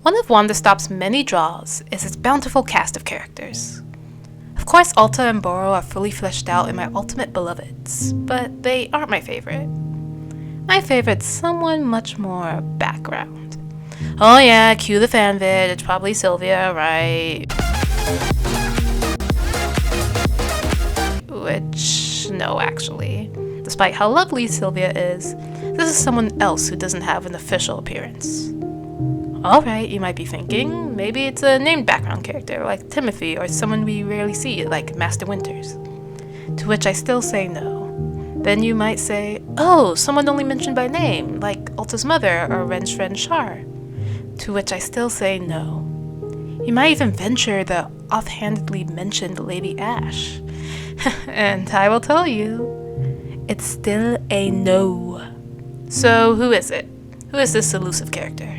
One of Wanderstop's many draws is its bountiful cast of characters. Of course, Alta and Boro are fully fleshed out in my ultimate beloveds, but they aren't my favorite. My favorite's someone much more background. Oh yeah, cue the fanvid, it's probably Sylvia, right? Which, no actually. Despite how lovely Sylvia is, this is someone else who doesn't have an official appearance. Alright, you might be thinking, maybe it's a named background character like Timothy or someone we rarely see like Master Winters. To which I still say no. Then you might say, oh, someone only mentioned by name, like Alta's mother or Ren's friend Shar. To which I still say no. You might even venture the offhandedly mentioned Lady Ash. And I will tell you, it's still a no. So who is it? Who is this elusive character?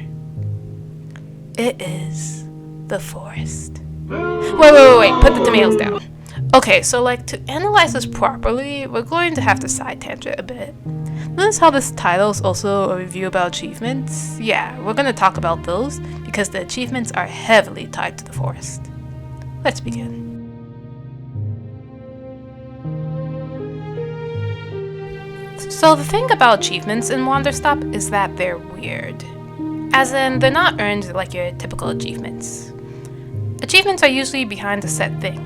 It is the forest. Wait, put the tomatoes down. Okay, so to analyze this properly, we're going to have to side tangent a bit. Notice how this title is also a review about achievements? Yeah, we're going to talk about those because the achievements are heavily tied to the forest. Let's begin. So the thing about achievements in Wanderstop is that they're weird. As in, they're not earned like your typical achievements. Achievements are usually behind a set thing.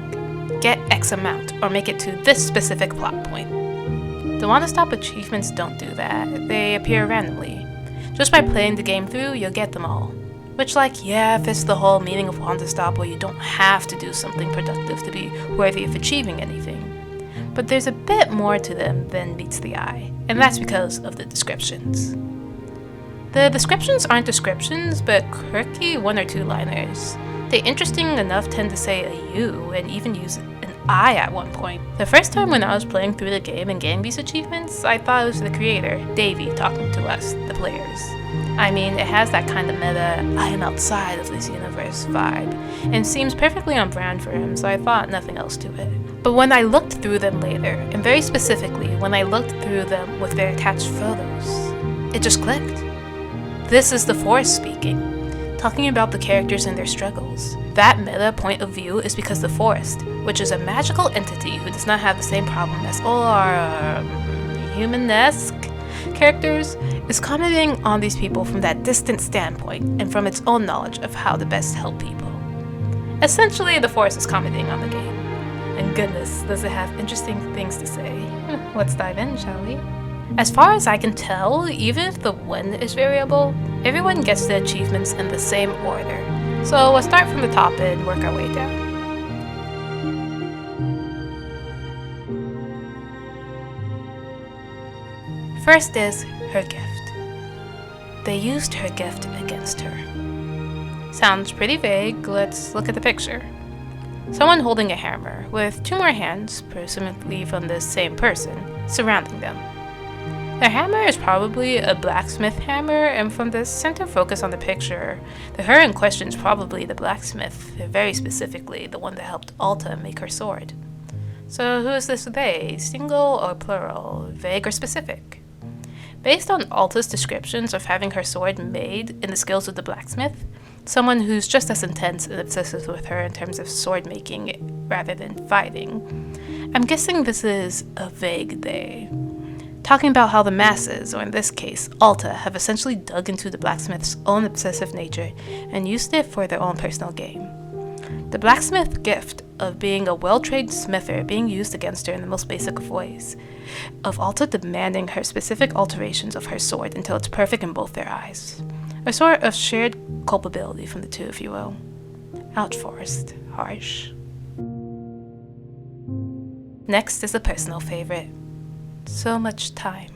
Get X amount, or make it to this specific plot point. The Wanderstop achievements don't do that. They appear randomly. Just by playing the game through, you'll get them all. Which fits the whole meaning of Wanderstop where you don't have to do something productive to be worthy of achieving anything. But there's a bit more to them than meets the eye, and that's because of the descriptions. The descriptions aren't descriptions, but quirky one or two liners. They interesting enough tend to say a you and even use an I at one point. The first time when I was playing through the game and getting these achievements, I thought it was the creator, Davey, talking to us, the players. I mean, it has that kind of meta, I am outside of this universe vibe, and seems perfectly on brand for him, so I thought nothing else to it. But when I looked through them later, and very specifically when I looked through them with their attached photos, it just clicked. This is the forest speaking, talking about the characters and their struggles. That meta point of view is because the forest, which is a magical entity who does not have the same problem as all our human-esque characters, is commenting on these people from that distant standpoint and from its own knowledge of how to best help people. Essentially, the forest is commenting on the game. And goodness, does it have interesting things to say. Let's dive in, shall we? As far as I can tell, even if the when is variable, everyone gets the achievements in the same order. So we'll start from the top and work our way down. First is her gift. They used her gift against her. Sounds pretty vague, let's look at the picture. Someone holding a hammer, with two more hands, presumably from the same person, surrounding them. The hammer is probably a blacksmith hammer, and from the center focus on the picture, the her in question is probably the blacksmith, very specifically the one that helped Alta make her sword. So who is this they, single or plural, vague or specific? Based on Alta's descriptions of having her sword made in the skills of the blacksmith, someone who's just as intense and obsessive with her in terms of sword making rather than fighting, I'm guessing this is a vague they. Talking about how the masses, or in this case, Alta, have essentially dug into the blacksmith's own obsessive nature and used it for their own personal gain. The blacksmith gift of being a well-trained smither being used against her in the most basic of ways, of Alta demanding her specific alterations of her sword until it's perfect in both their eyes. A sort of shared culpability from the two, if you will. Ouch, Forrest. Harsh. Next is a personal favorite. So much time.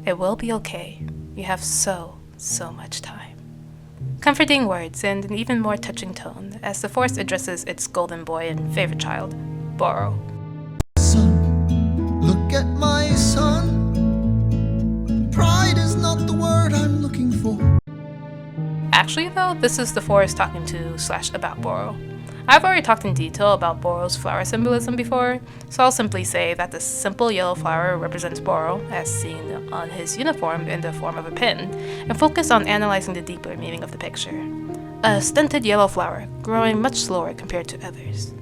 It will be okay. You have so much time. Comforting words and an even more touching tone as the forest addresses its golden boy and favorite child, Boro. Son, look at my son. Pride is not the word I'm looking for. Actually though, this is the forest talking to / about Boro. I've already talked in detail about Boro's flower symbolism before, so I'll simply say that the simple yellow flower represents Boro, as seen on his uniform in the form of a pin, and focus on analyzing the deeper meaning of the picture. A stunted yellow flower, growing much slower compared to others.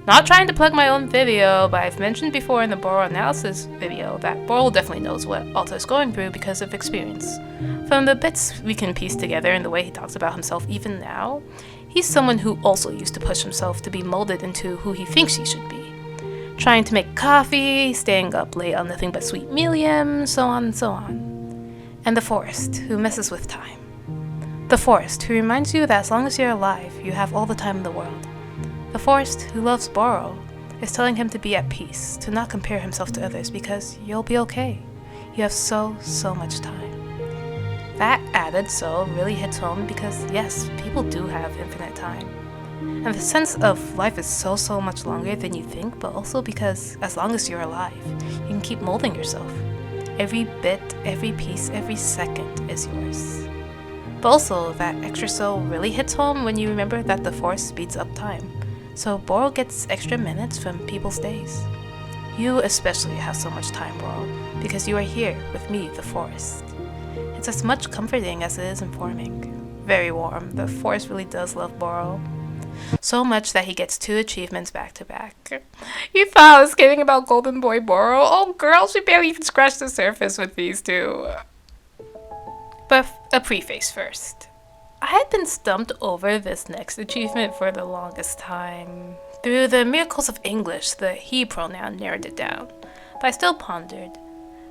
Not trying to plug my own video, but I've mentioned before in the Boro analysis video that Boro definitely knows what Alta is going through because of experience. From the bits we can piece together and the way he talks about himself even now, he's someone who also used to push himself to be molded into who he thinks he should be. Trying to make coffee, staying up late on nothing but sweet millium, so on and so on. And the forest, who messes with time. The forest, who reminds you that as long as you're alive, you have all the time in the world. The forest, who loves Boro, is telling him to be at peace, to not compare himself to others because you'll be okay. You have so much time. That added so really hits home because yes, people do have infinite time. And the sense of life is so much longer than you think, but also because as long as you're alive, you can keep molding yourself. Every bit, every piece, every second is yours. But also, that extra so really hits home when you remember that the force speeds up time. So Boro gets extra minutes from people's days. You especially have so much time, Boro, because you are here with me, the forest. It's as much comforting as it is informing. Very warm. The forest really does love Boro. So much that he gets 2 achievements back to back. You thought I was kidding about Golden Boy Boro? Oh girls, we barely even scratched the surface with these 2. But a preface first. I had been stumped over this next achievement for the longest time. Through the miracles of English, the he pronoun narrowed it down. But I still pondered.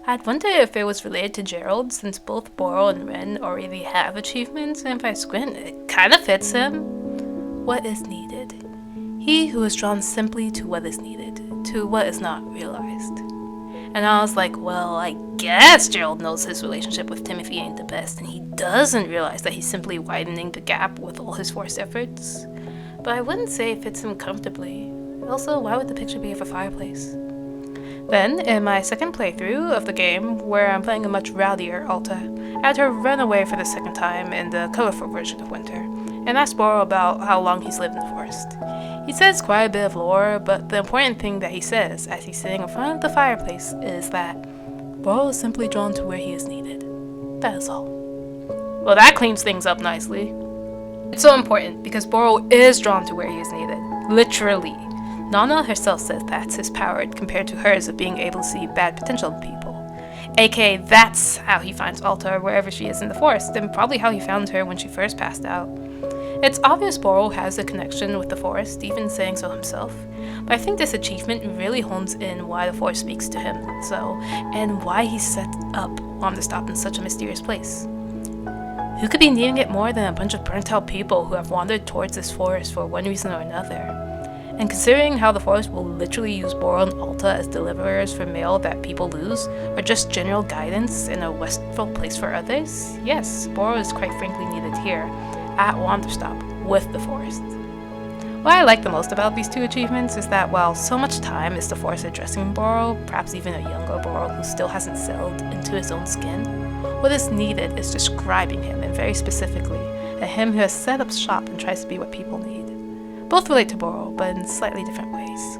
I'd wondered if it was related to Gerald, since both Boro and Ren already have achievements, and if I squint, it kinda fits him. What is needed? He who is drawn simply to what is needed, to what is not realized. And I was like, well, I guess Gerald knows his relationship with Timothy ain't the best, and he doesn't realize that he's simply widening the gap with all his forced efforts. But I wouldn't say it fits him comfortably. Also, why would the picture be of a fireplace? Then, in my second playthrough of the game, where I'm playing a much rowdier Alta, I had her run away for the second time in the colorful version of Winter, and asked Boro about how long he's lived in the forest. He says quite a bit of lore, but the important thing that he says as he's sitting in front of the fireplace is that Boro is simply drawn to where he is needed. That is all. Well, that cleans things up nicely. It's so important because Boro is drawn to where he is needed. Literally. Nana herself says that's his power compared to hers of being able to see bad potential in people. AKA, that's how he finds Alta wherever she is in the forest, and probably how he found her when she first passed out. It's obvious Boro has a connection with the forest, even saying so himself, but I think this achievement really hones in why the forest speaks to him so, and why he set up Wanderstop in such a mysterious place. Who could be needing it more than a bunch of burnt out people who have wandered towards this forest for one reason or another? And considering how the forest will literally use Boro and Alta as deliverers for mail that people lose, or just general guidance in a wistful place for others, yes, Boro is quite frankly needed here, at Wanderstop, with the forest. What I like the most about these 2 achievements is that while so much time is the forest addressing Boro, perhaps even a younger Boro who still hasn't settled into his own skin, what is needed is describing him, and very specifically, a him who has set up shop and tries to be what people need. Both relate to Boro, but in slightly different ways.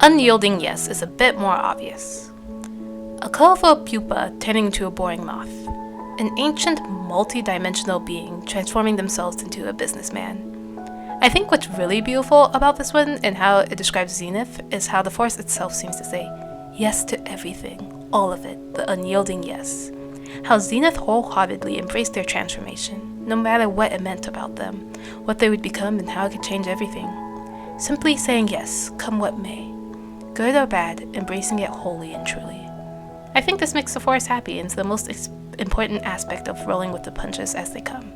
Unyielding Yes is a bit more obvious. A colorful pupa turning into a boring moth. An ancient, multi-dimensional being transforming themselves into a businessman. I think what's really beautiful about this one and how it describes Zenith is how the forest itself seems to say yes to everything. All of it, the unyielding yes. How Zenith wholeheartedly embraced their transformation, no matter what it meant about them, what they would become, and how it could change everything. Simply saying yes, come what may. Good or bad, embracing it wholly and truly. I think this makes the forest happy and is the most important aspect of rolling with the punches as they come.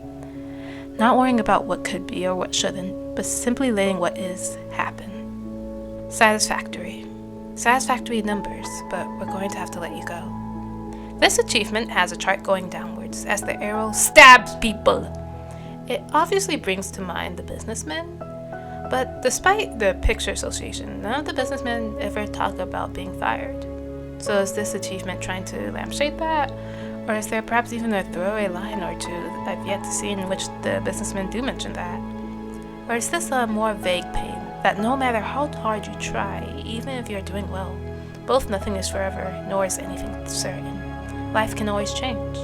Not worrying about what could be or what shouldn't, but simply letting what is happen. Satisfactory. Satisfactory numbers, but we're going to have to let you go. This achievement has a chart going downwards as the arrow stabs people. It obviously brings to mind the businessmen, but despite the picture association, none of the businessmen ever talk about being fired. So is this achievement trying to lampshade that? Or is there perhaps even a throwaway line or two I've yet to see in which the businessmen do mention that? Or is this a more vague pain that no matter how hard you try, even if you're doing well, both nothing is forever, nor is anything certain. Life can always change.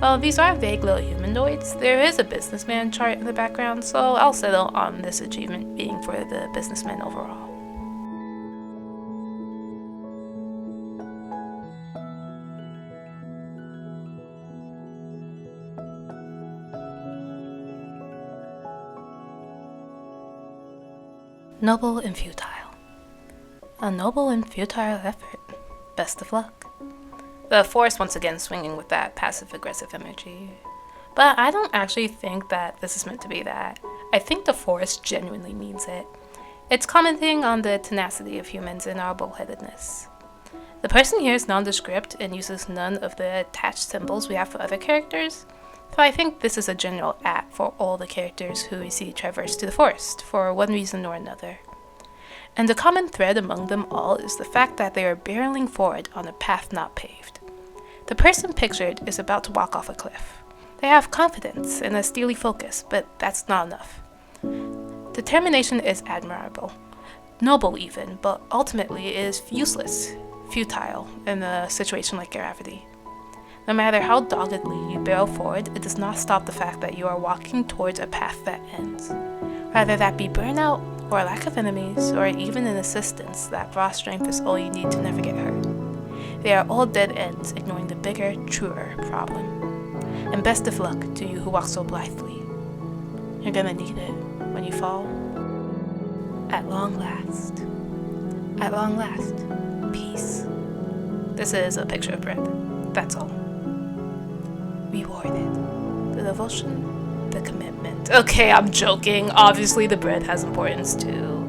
Well, these are vague little humanoids. There is a businessman chart in the background, so I'll settle on this achievement being for the businessman overall. Noble and futile. A noble and futile effort. Best of luck. The force once again swinging with that passive-aggressive energy. But I don't actually think that this is meant to be that. I think the force genuinely means it. It's commenting on the tenacity of humans and our bullheadedness. The person here is nondescript and uses none of the attached symbols we have for other characters, so I think this is a general at for all the characters who we see traverse to the forest, for one reason or another. And the common thread among them all is the fact that they are barreling forward on a path not paved. The person pictured is about to walk off a cliff. They have confidence and a steely focus, but that's not enough. Determination is admirable, noble even, but ultimately is useless, futile in a situation like gravity. No matter how doggedly you barrel forward, it does not stop the fact that you are walking towards a path that ends. Whether that be burnout, or a lack of enemies, or even an assistance that raw strength is all you need to never get hurt. They are all dead ends, ignoring the bigger, truer problem. And best of luck to you who walk so blithely. You're gonna need it when you fall. At long last. At long last. Peace. This is a picture of bread. That's all. Rewarded. The devotion, the commitment. Okay, I'm joking. Obviously the bread has importance too.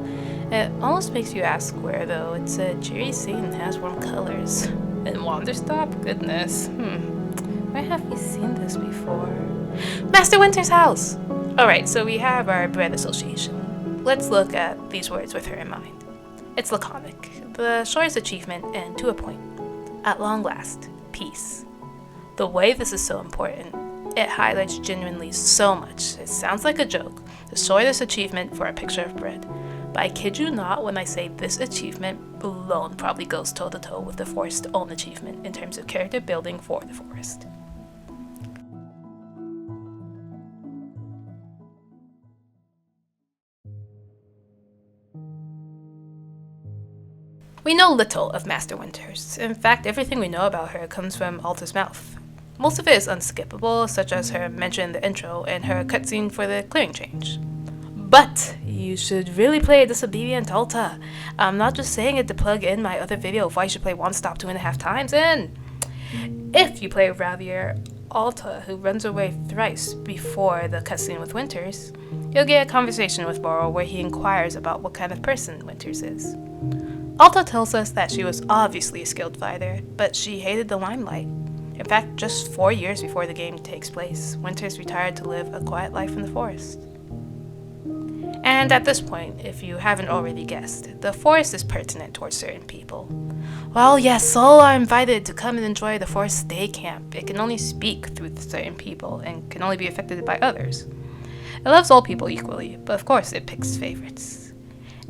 It almost makes you ask where though. It's a cheery scene and has warm colors. In Wanderstop? Goodness. Where have we seen this before? Master Winter's house! Alright, so we have our bread association. Let's look at these words with her in mind. It's laconic, the shortest achievement, and to a point. At long last, peace. The way this is so important, it highlights genuinely so much. It sounds like a joke, the shortest achievement for a picture of bread. But I kid you not when I say this achievement alone probably goes toe-to-toe with the forest's own achievement in terms of character building for the forest. We know little of Master Winters. In fact, everything we know about her comes from Alta's mouth. Most of it is unskippable, such as her mention in the intro and her cutscene for the clearing change. But you should really play Disobedient Alta. I'm not just saying it to plug in my other video of why you should play Wanderstop 2.5 times, and if you play Ravier Alta, who runs away thrice before the cutscene with Winters, you'll get a conversation with Boro where he inquires about what kind of person Winters is. Alta tells us that she was obviously a skilled fighter, but she hated the limelight. In fact, just 4 years before the game takes place, Winters retired to live a quiet life in the forest. And at this point, if you haven't already guessed, the forest is pertinent towards certain people. Well, yes, all are invited to come and enjoy the forest day camp. It can only speak through certain people and can only be affected by others. It loves all people equally, but of course it picks favorites.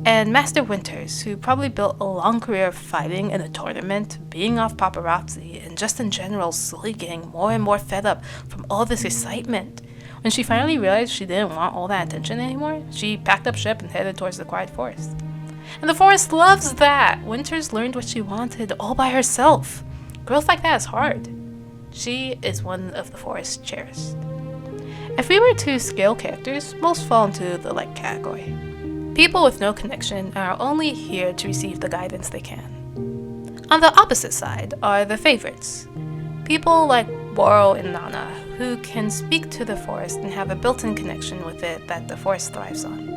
And Master Winters, who probably built a long career of fighting in a tournament, being off paparazzi, and just in general slowly getting more and more fed up from all this excitement. When she finally realized she didn't want all that attention anymore, she packed up ship and headed towards the quiet forest. And the forest loves that! Winters learned what she wanted all by herself. Growth like that is hard. She is one of the forest's cherished. If we were to scale characters, most fall into the like category. People with no connection are only here to receive the guidance they can. On the opposite side are the favorites. People like Boro and Nana, who can speak to the forest and have a built-in connection with it that the forest thrives on.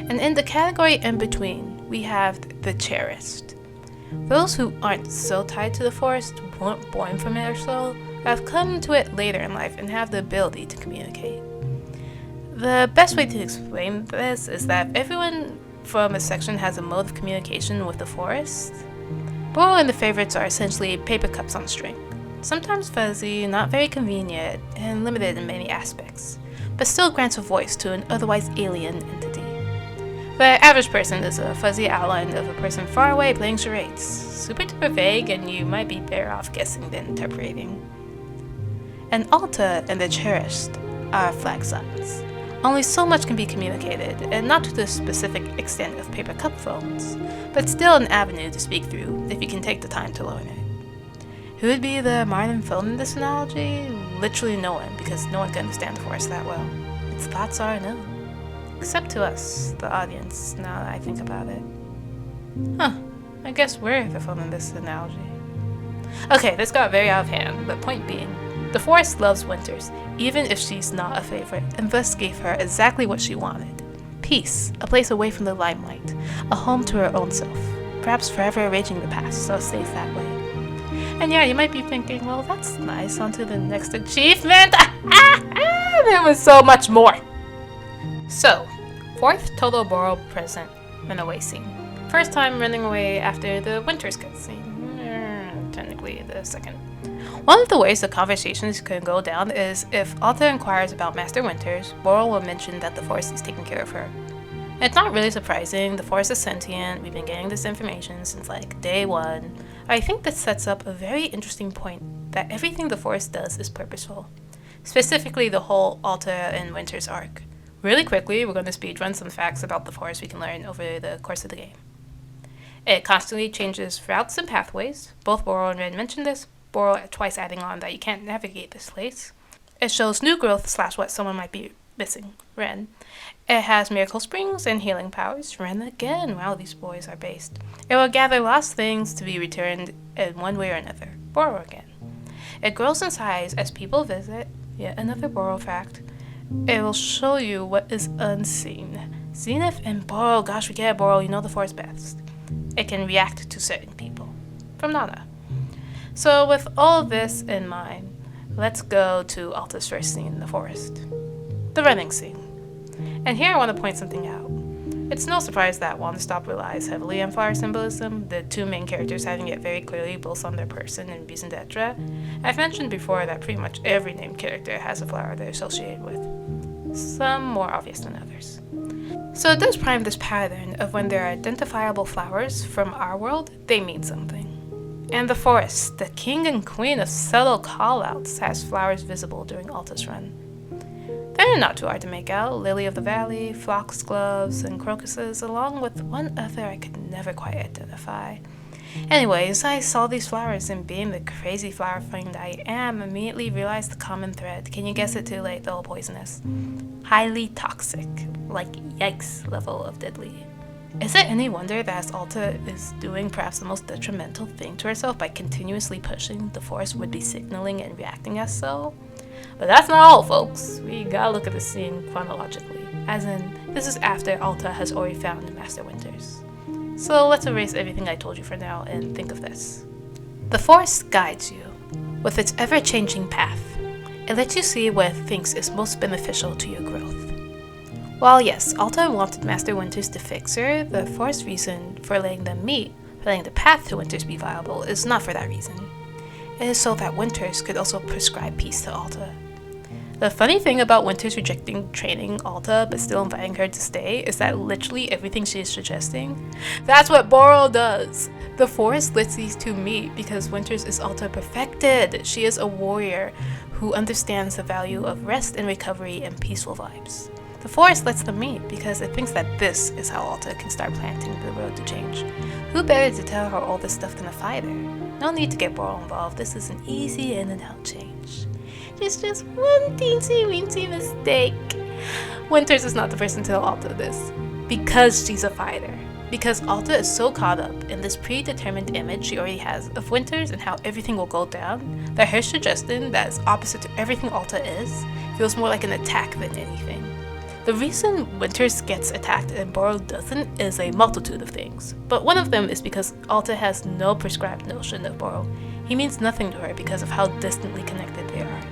And in the category in between, we have the cherished. Those who aren't so tied to the forest, weren't born from it or so, have come to it later in life and have the ability to communicate. The best way to explain this is that everyone from a section has a mode of communication with the forest, Boral and the favorites are essentially paper cups on a string. Sometimes fuzzy, not very convenient, and limited in many aspects, but still grants a voice to an otherwise alien entity. The average person is a fuzzy outline of a person far away playing charades. Super duper vague, and you might be better off guessing than interpreting. And Alta and the Cherished are flag signs. Only so much can be communicated, and not to the specific extent of paper cup phones, but still an avenue to speak through if you can take the time to learn it. Who would be the modern phone in this analogy? Literally no one, because no one can understand the forest that well. Its thoughts are no. Except to us, the audience, now that I think about it. I guess we're the phone in this analogy. Okay, this got very out of hand, but point being, the forest loves Winters, even if she's not a favorite, and thus gave her exactly what she wanted. Peace, a place away from the limelight, a home to her own self, perhaps forever erasing the past so it stays that way. And yeah, you might be thinking, well, that's nice, on to the next achievement. There was so much more. So, 4th total Boral present runaway scene. First time running away after the Winters cutscene. Technically the second. One of the ways the conversations can go down is if Alta inquires about Master Winters, Boral will mention that the forest is taking care of her. And it's not really surprising, the forest is sentient, we've been getting this information since like day one. I think this sets up a very interesting point, that everything the forest does is purposeful. Specifically the whole Alta and Winters arc. Really quickly, we're going to speedrun some facts about the forest we can learn over the course of the game. It constantly changes routes and pathways. Both Boral and Ren mentioned this, Boral twice adding on that you can't navigate this place. It shows new growth / what someone might be missing, Ren. It has miracle springs and healing powers, Ren again, wow, these boys are based. It will gather lost things to be returned in one way or another, Boral again. It grows in size as people visit, yet another Boral fact. It will show you what is unseen. Zenith and Boral, gosh, we get it, Boral, you know the forest best. It can react to certain people. From Nana. So with all this in mind, let's go to Alta's first scene in the forest. The running scene. And here I want to point something out. It's no surprise that Wanderstop relies heavily on flower symbolism, the two main characters having it very clearly both on their person and reason d'etre. I've mentioned before that pretty much every named character has a flower they're associated with. Some more obvious than others. So it does prime this pattern of when there are identifiable flowers from our world, they mean something. And the forest, the king and queen of subtle callouts, has flowers visible during Alta's run. They're not too hard to make out, lily of the valley, foxgloves, and crocuses, along with one other I could never quite identify. Anyways, I saw these flowers and being the crazy flower fiend I am, immediately realized the common thread. Can you guess it too late, though poisonous? Highly toxic, like yikes level of deadly. Is it any wonder that Alta is doing perhaps the most detrimental thing to herself by continuously pushing the forest would be signaling and reacting as so? But that's not all, folks. We gotta look at the scene chronologically, as in, this is after Alta has already found Master Winters. So let's erase everything I told you for now and think of this. The forest guides you with its ever-changing path. It lets you see what it thinks is most beneficial to your growth. While yes, Alta wanted Master Winters to fix her, the forest's reason for letting them meet, for letting the path to Winters be viable, is not for that reason. It is so that Winters could also prescribe peace to Alta. The funny thing about Winters rejecting training Alta but still inviting her to stay is that literally everything she is suggesting, that's what Boral does! The forest lets these two meet because Winters is Alta perfected. She is a warrior who understands the value of rest and recovery and peaceful vibes. The forest lets them meet because it thinks that this is how Alta can start planting the road to change. Who better to tell her all this stuff than a fighter? No need to get Boral involved, this is an easy in and out change. It's just one teensy-weensy mistake. Winters is not the person to tell Alta this, because she's a fighter. Because Alta is so caught up in this predetermined image she already has of Winters and how everything will go down, that her suggestion that is opposite to everything Alta is, feels more like an attack than anything. The reason Winters gets attacked and Boral doesn't is a multitude of things, but one of them is because Alta has no prescribed notion of Boral. He means nothing to her because of how distantly connected they are.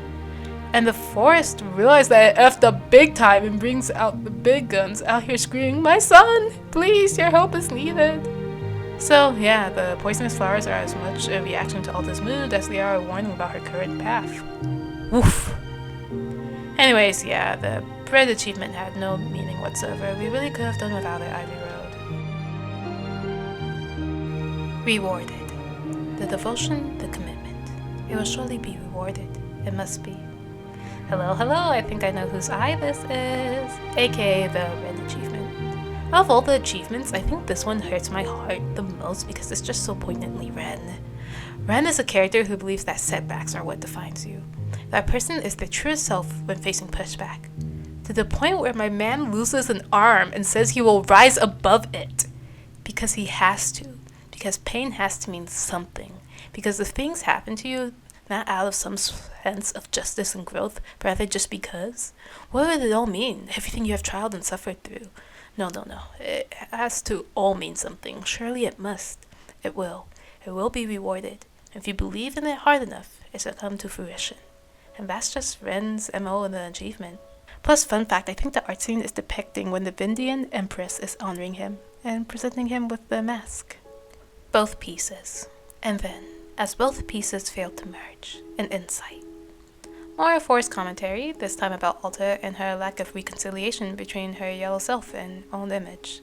And the forest realizes that it effed up big time and brings out the big guns out here screaming, "My son! Please, your help is needed!" So yeah, the poisonous flowers are as much a reaction to Alta's mood as they are a warning about her current path. Woof. Anyways, yeah, the bread achievement had no meaning whatsoever. We really could have done without it, Ivy Road. Rewarded. The devotion, the commitment. It will surely be rewarded. It must be. Hello, hello, I think I know whose eye this is. AKA the red achievement. Of all the achievements, I think this one hurts my heart the most because it's just so poignantly Ren. Ren is a character who believes that setbacks are what defines you. That person is their truest self when facing pushback. To the point where my man loses an arm and says he will rise above it. Because he has to. Because pain has to mean something. Because if things happen to you, not out of some sense of justice and growth, but rather just because, what would it all mean? Everything you have tried and suffered through. No. It has to all mean something. Surely it must. It will. It will be rewarded. If you believe in it hard enough, it shall come to fruition. And that's just Ren's MO in the achievement. Plus, fun fact, I think the art scene is depicting when the Vindian Empress is honoring him and presenting him with the mask. Both pieces. And then, as both pieces failed to merge, an insight. More forced commentary, this time about Alta and her lack of reconciliation between her yellow self and own image.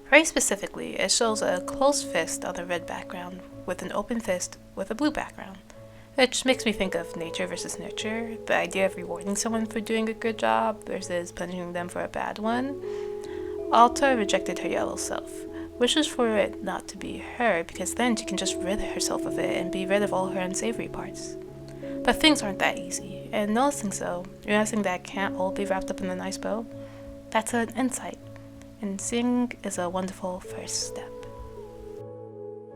Very specifically, it shows a closed fist on a red background with an open fist with a blue background, which makes me think of nature versus nurture, the idea of rewarding someone for doing a good job versus punishing them for a bad one. Alta rejected her yellow self, wishes for it not to be her because then she can just rid herself of it and be rid of all her unsavory parts. But things aren't that easy, and noticing realizing that can't all be wrapped up in a nice bow, that's an insight, and seeing is a wonderful first step.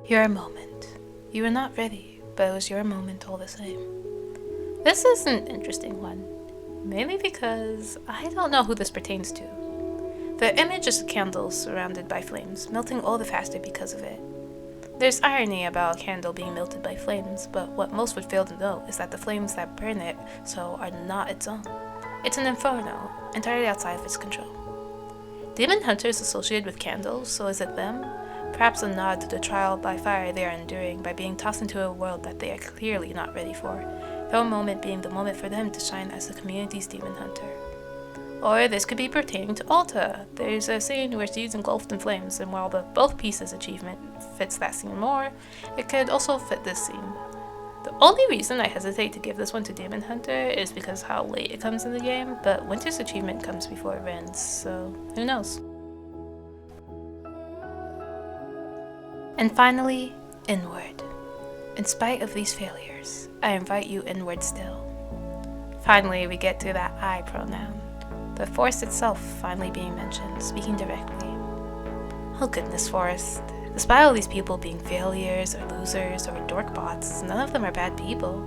Your moment. You were not ready, but it was your moment all the same. This is an interesting one, mainly because I don't know who this pertains to. The image is a candle surrounded by flames, melting all the faster because of it. There's irony about a candle being melted by flames, but what most would fail to know is that the flames that burn it so are not its own. It's an inferno, entirely outside of its control. Demon Hunter is associated with candles, so is it them? Perhaps a nod to the trial by fire they are enduring by being tossed into a world that they are clearly not ready for, their moment being the moment for them to shine as the community's Demon Hunter. Or this could be pertaining to Alta. There's a scene where she's engulfed in flames, and while the both pieces achievement fits that scene more, it could also fit this scene. The only reason I hesitate to give this one to Demon Hunter is because how late it comes in the game, but Winter's achievement comes before Ren's, so who knows. And finally, inward. In spite of these failures, I invite you inward still. Finally, we get to that I pronoun. The forest itself finally being mentioned, speaking directly. Oh goodness, Forest. Despite all these people being failures or losers or dorkbots, none of them are bad people.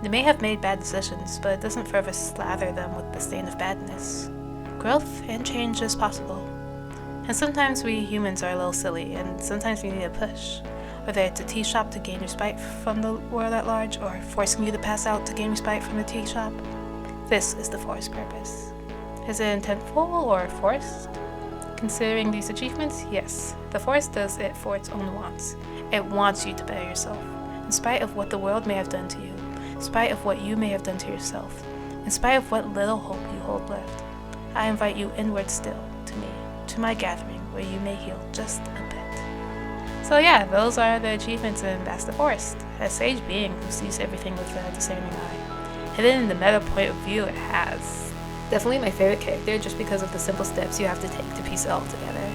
They may have made bad decisions, but it doesn't forever slather them with the stain of badness. Growth and change is possible. And sometimes we humans are a little silly, and sometimes we need a push. Whether it's a tea shop to gain respite from the world at large, or forcing you to pass out to gain respite from the tea shop. This is the forest's purpose. Is it intentful or forced? Considering these achievements, yes. The forest does it for its own wants. It wants you to better yourself, in spite of what the world may have done to you, in spite of what you may have done to yourself, in spite of what little hope you hold left. I invite you inward still, to me, to my gathering, where you may heal just a bit. So yeah, those are the achievements in That's the Forest, a sage being who sees everything with a discerning eye. Hidden in the meta point of view it has. Definitely my favorite character just because of the simple steps you have to take to piece it all together.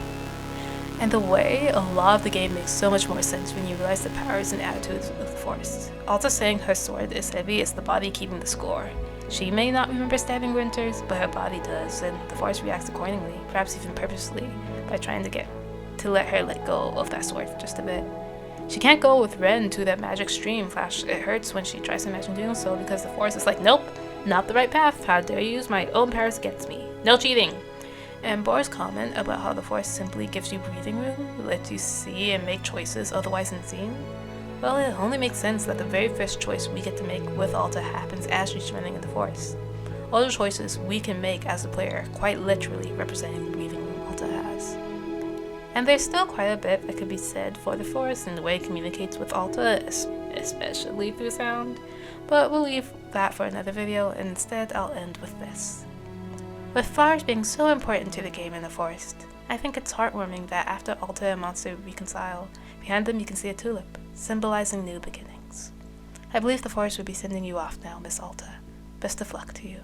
And the way a lot of the game makes so much more sense when you realize the powers and attitudes of the Forest. Also saying her sword is heavy is the body keeping the score. She may not remember stabbing Winters, but her body does, and the Forest reacts accordingly, perhaps even purposely, by trying to let her let go of that sword for just a bit. She can't go with Ren to that magic stream flash. It hurts when she tries to imagine doing so because the Forest is like, nope, not the right path. How dare you use my own powers against me? No cheating! And Boar's comment about how the Forest simply gives you breathing room, lets you see and make choices otherwise unseen, well, it only makes sense that the very first choice we get to make with Alta happens as she's running in the Forest. All the choices we can make as a player, quite literally representing the breathing room Alta has. And there's still quite a bit that could be said for the forest and the way it communicates with Alta, especially through sound, but we'll leave that for another video, and instead I'll end with this. With flowers being so important to the game in the forest, I think it's heartwarming that after Alta and Monster reconcile, behind them you can see a tulip, symbolizing new beginnings. I believe the forest would be sending you off now, Miss Alta. Best of luck to you.